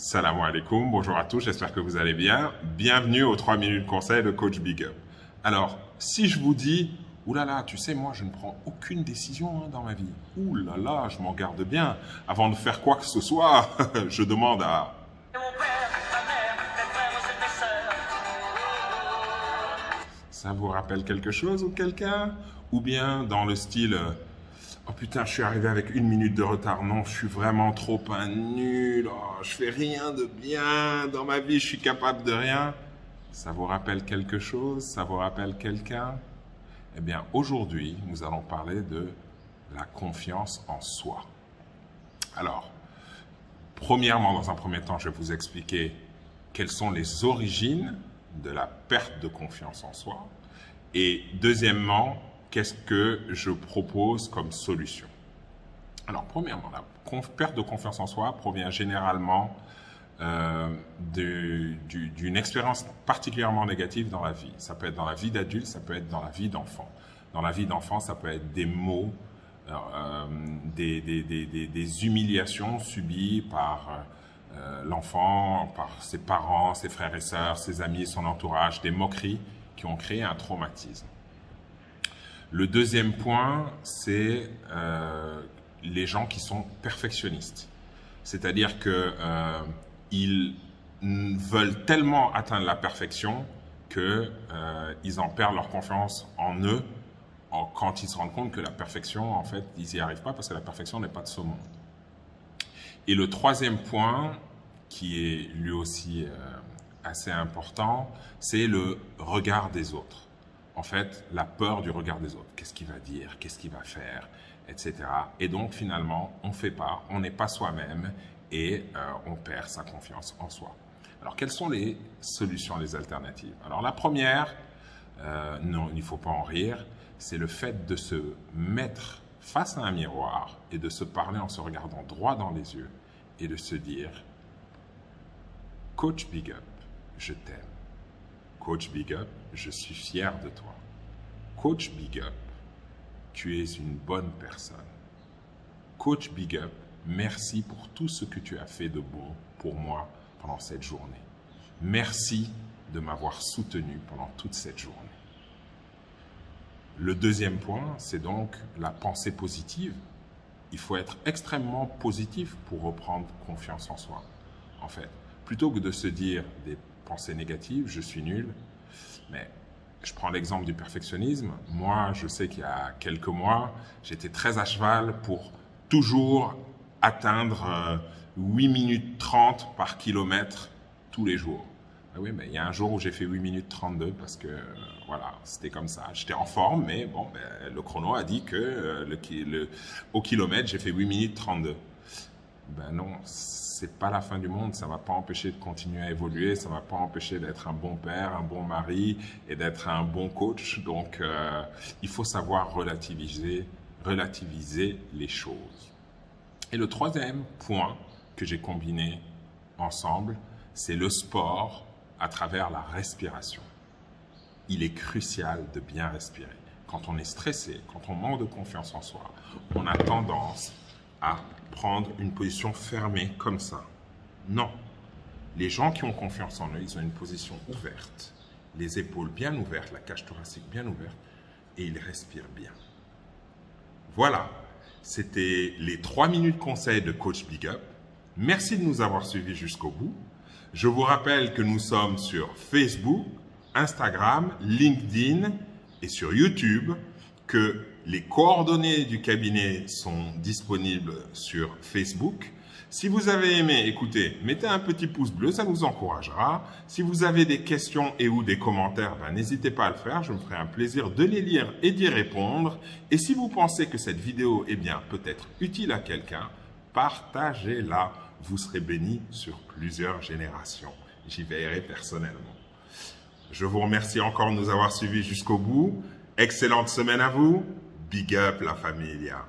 Salam alaikum, bonjour à tous, j'espère que vous allez bien. Bienvenue aux 3 minutes conseil de Coach Big Up. Alors, si je vous dis, oulala, tu sais, moi je ne prends aucune décision dans ma vie. Oulala, je m'en garde bien. Avant de faire quoi que ce soit, je demande à... Ça vous rappelle quelque chose ou quelqu'un? Ou bien dans le style... Oh putain, je suis arrivé avec 1 minute de retard. Non, je suis vraiment trop un nul. Oh, je fais rien de bien dans ma vie, je suis capable de rien. Ça vous rappelle quelque chose? Ça vous rappelle quelqu'un? Eh bien, aujourd'hui, nous allons parler de la confiance en soi. Alors, premièrement, dans un premier temps, je vais vous expliquer quelles sont les origines de la perte de confiance en soi. Et deuxièmement, qu'est-ce que je propose comme solution? Alors, premièrement, la perte de confiance en soi provient généralement d'une expérience particulièrement négative dans la vie. Ça peut être dans la vie d'adulte, ça peut être dans la vie d'enfant. Dans la vie d'enfant, ça peut être des mots, des humiliations subies par l'enfant, par ses parents, ses frères et sœurs, ses amis, son entourage, des moqueries qui ont créé un traumatisme. Le deuxième point, c'est les gens qui sont perfectionnistes. C'est-à-dire qu'ils veulent tellement atteindre la perfection qu'ils en perdent leur confiance en eux quand ils se rendent compte que la perfection, en fait, ils n'y arrivent pas parce que la perfection n'est pas de ce monde. Et le troisième point, qui est lui aussi assez important, c'est le regard des autres. En fait, la peur du regard des autres. Qu'est-ce qu'il va dire? Qu'est-ce qu'il va faire? Etc. Et donc, finalement, on ne fait pas, on n'est pas soi-même et on perd sa confiance en soi. Alors, quelles sont les solutions, les alternatives? Alors, la première, non, il ne faut pas en rire, c'est le fait de se mettre face à un miroir et de se parler en se regardant droit dans les yeux et de se dire « Coach Big Up, je t'aime. Coach Big Up, je suis fier de toi. Coach Big Up, tu es une bonne personne. Coach Big Up, merci pour tout ce que tu as fait de bon pour moi pendant cette journée. Merci de m'avoir soutenu pendant toute cette journée. » Le deuxième point, c'est donc la pensée positive. Il faut être extrêmement positif pour reprendre confiance en soi. En fait, plutôt que de se dire des pensées négatives, je suis nul, mais je prends l'exemple du perfectionnisme. Moi, je sais qu'il y a quelques mois, j'étais très à cheval pour toujours atteindre 8 minutes 30 par kilomètre tous les jours. Ah oui, mais il y a un jour où j'ai fait 8 minutes 32 parce que, voilà, c'était comme ça. J'étais en forme, mais bon, le chrono a dit que au kilomètre, j'ai fait 8 minutes 32. Ben non, c'est pas la fin du monde, ça va pas empêcher de continuer à évoluer, ça va pas empêcher d'être un bon père, un bon mari et d'être un bon coach. Donc, il faut savoir relativiser les choses. Et le troisième point que j'ai combiné ensemble, c'est le sport à travers la respiration. Il est crucial de bien respirer. Quand on est stressé, quand on manque de confiance en soi, on a tendance à prendre une position fermée comme ça. Non. Les gens qui ont confiance en eux, ils ont une position ouverte, les épaules bien ouvertes, la cage thoracique bien ouverte, et ils respirent bien. Voilà, c'était les 3 minutes conseils de Coach Big Up. Merci de nous avoir suivis jusqu'au bout. Je vous rappelle que nous sommes sur Facebook, Instagram, LinkedIn et sur YouTube, que les coordonnées du cabinet sont disponibles sur Facebook. Si vous avez aimé, écoutez, mettez un petit pouce bleu, ça nous encouragera. Si vous avez des questions et ou des commentaires, n'hésitez pas à le faire, je me ferai un plaisir de les lire et d'y répondre. Et si vous pensez que cette vidéo peut être utile à quelqu'un, partagez-la. Vous serez béni sur plusieurs générations. J'y veillerai personnellement. Je vous remercie encore de nous avoir suivis jusqu'au bout. Excellente semaine à vous. Big up la familia.